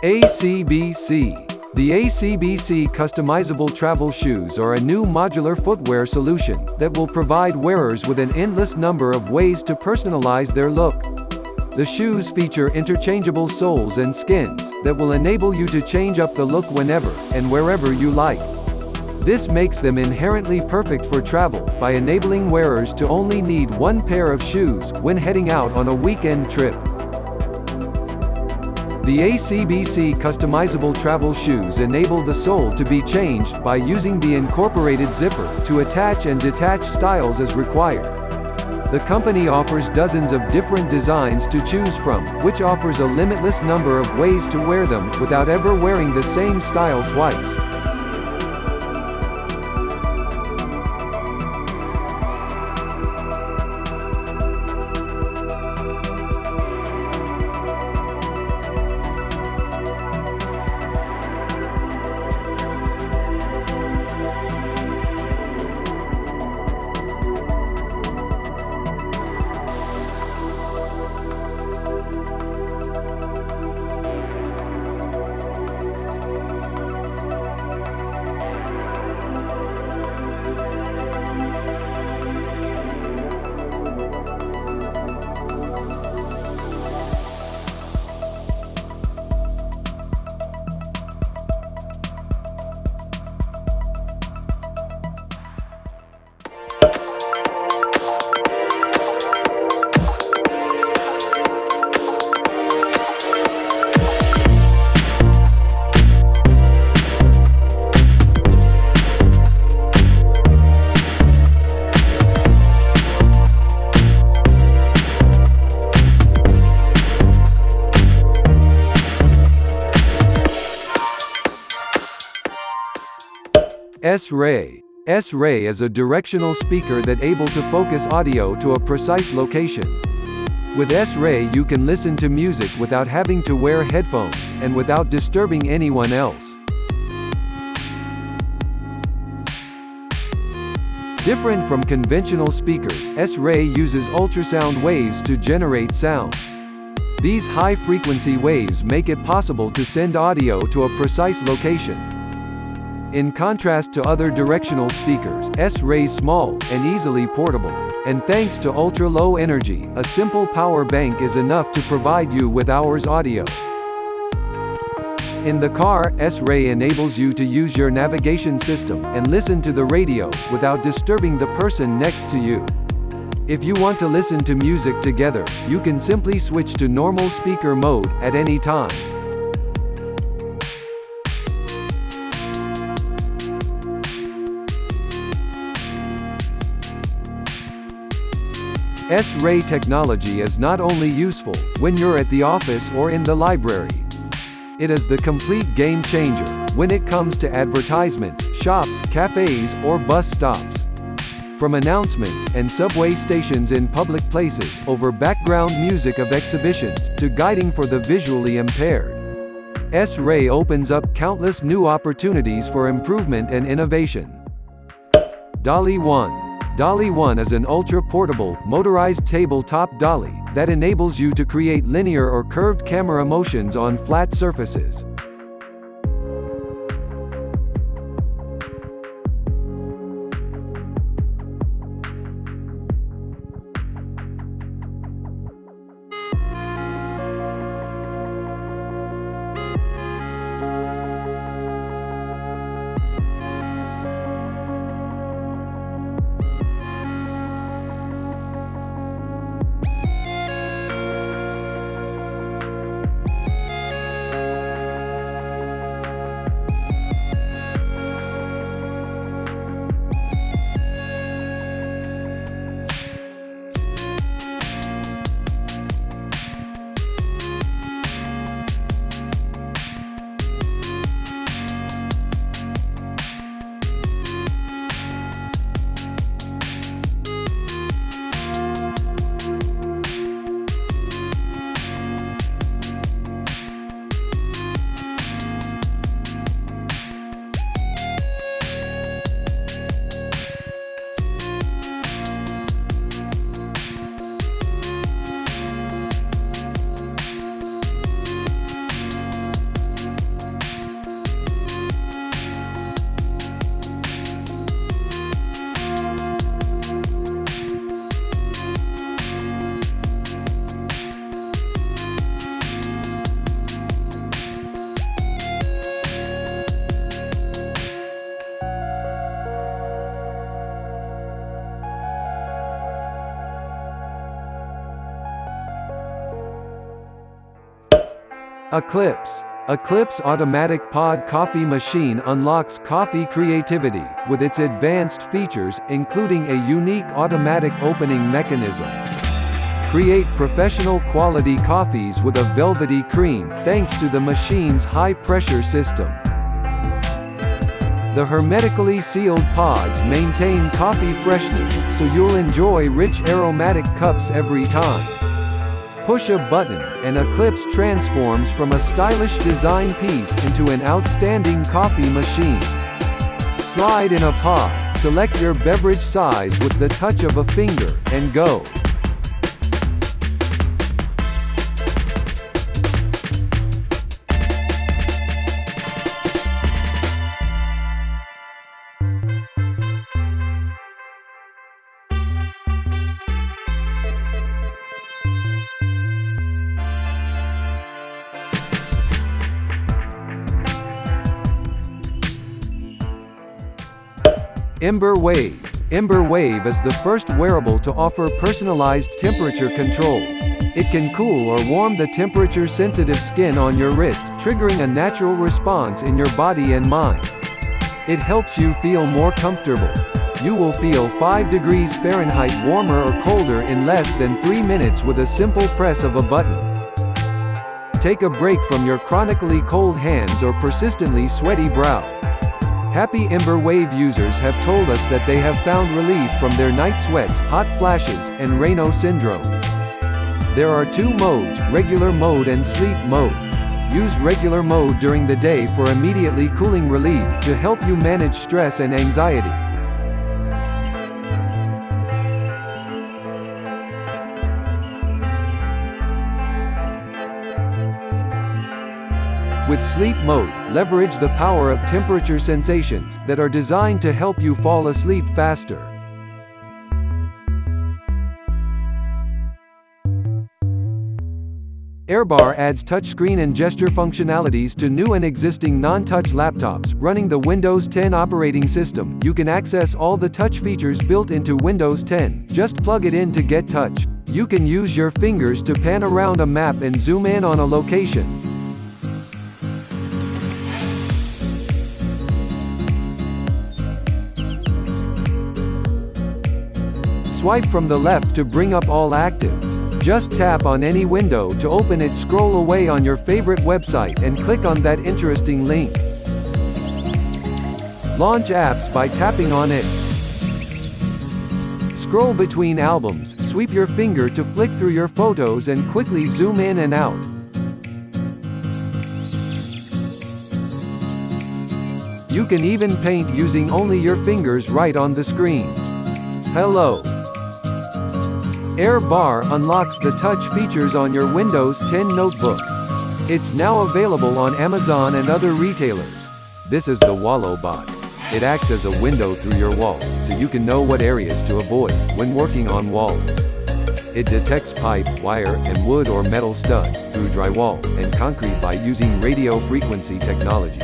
ACBC. The ACBC customizable travel shoes are a new modular footwear solution that will provide wearers with an endless number of ways to personalize their look. The shoes feature interchangeable soles and skins that will enable you to change up the look whenever and wherever you like. This makes them inherently perfect for travel by enabling wearers to only need one pair of shoes when heading out on a weekend trip. The ACBC customizable travel shoes enable the sole to be changed by using the incorporated zipper to attach and detach styles as required. The company offers dozens of different designs to choose from, which offers a limitless number of ways to wear them without ever wearing the same style twice. S-Ray. S-Ray is a directional speaker that able to focus audio to a precise location. With S-Ray you can listen to music without having to wear headphones, and without disturbing anyone else. Different from conventional speakers, S-Ray uses ultrasound waves to generate sound. These high-frequency waves make it possible to send audio to a precise location. In contrast to other directional speakers, S-Ray's small and easily portable. And thanks to ultra-low energy, a simple power bank is enough to provide you with hours audio. In the car, S-Ray enables you to use your navigation system and listen to the radio without disturbing the person next to you. If you want to listen to music together, you can simply switch to normal speaker mode at any time. S-Ray technology is not only useful when you're at the office or in the library. It is the complete game changer when it comes to advertisements, shops, cafes, or bus stops. From announcements and subway stations in public places over background music of exhibitions to guiding for the visually impaired. S-Ray opens up countless new opportunities for improvement and innovation. Dolly One. Dolly One is an ultra-portable, motorized tabletop dolly that enables you to create linear or curved camera motions on flat surfaces. Eclipse. Eclipse automatic pod coffee machine unlocks coffee creativity with its advanced features, including a unique automatic opening mechanism. Create professional quality coffees with a velvety cream, thanks to the machine's high-pressure system. The hermetically sealed pods maintain coffee freshness, so you'll enjoy rich aromatic cups every time. Push a button, and Eclipse transforms from a stylish design piece into an outstanding coffee machine. Slide in a pod, select your beverage size with the touch of a finger, and go. Ember Wave. Ember Wave is the first wearable to offer personalized temperature control. It can cool or warm the temperature-sensitive skin on your wrist, triggering a natural response in your body and mind. It helps you feel more comfortable. You will feel 5 degrees Fahrenheit warmer or colder in less than 3 minutes with a simple press of a button. Take a break from your chronically cold hands or persistently sweaty brow. Happy Ember Wave users have told us that they have found relief from their night sweats, hot flashes, and Raynaud syndrome. There are 2 modes, regular mode and sleep mode. Use regular mode during the day for immediately cooling relief, to help you manage stress and anxiety. With sleep mode, leverage the power of temperature sensations that are designed to help you fall asleep faster. AirBar adds touchscreen and gesture functionalities to new and existing non-touch laptops running the Windows 10 operating system. You can access all the touch features built into Windows 10. Just plug it in to get touch. You can use your fingers to pan around a map and zoom in on a location. Swipe from the left to bring up All Active. Just tap on any window to open it, scroll away on your favorite website and click on that interesting link. Launch apps by tapping on it. Scroll between albums, sweep your finger to flick through your photos and quickly zoom in and out. You can even paint using only your fingers right on the screen. Hello. AirBar unlocks the touch features on your Windows 10 notebook. It's now available on Amazon and other retailers. This is the Wallow Bot. It acts as a window through your wall, so you can know what areas to avoid when working on walls. It detects pipe, wire, and wood or metal studs through drywall and concrete by using radio frequency technology.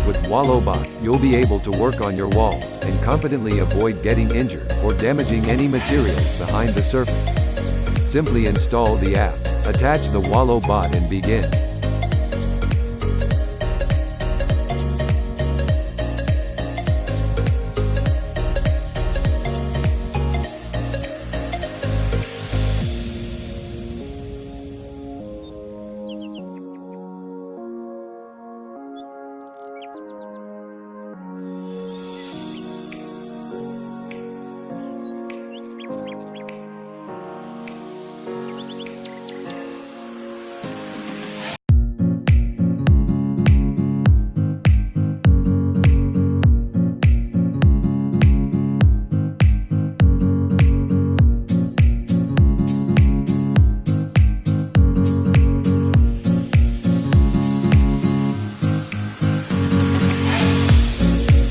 With WallowBot, you'll be able to work on your walls and confidently avoid getting injured or damaging any materials behind the surface. Simply install the app, attach the WallowBot and begin.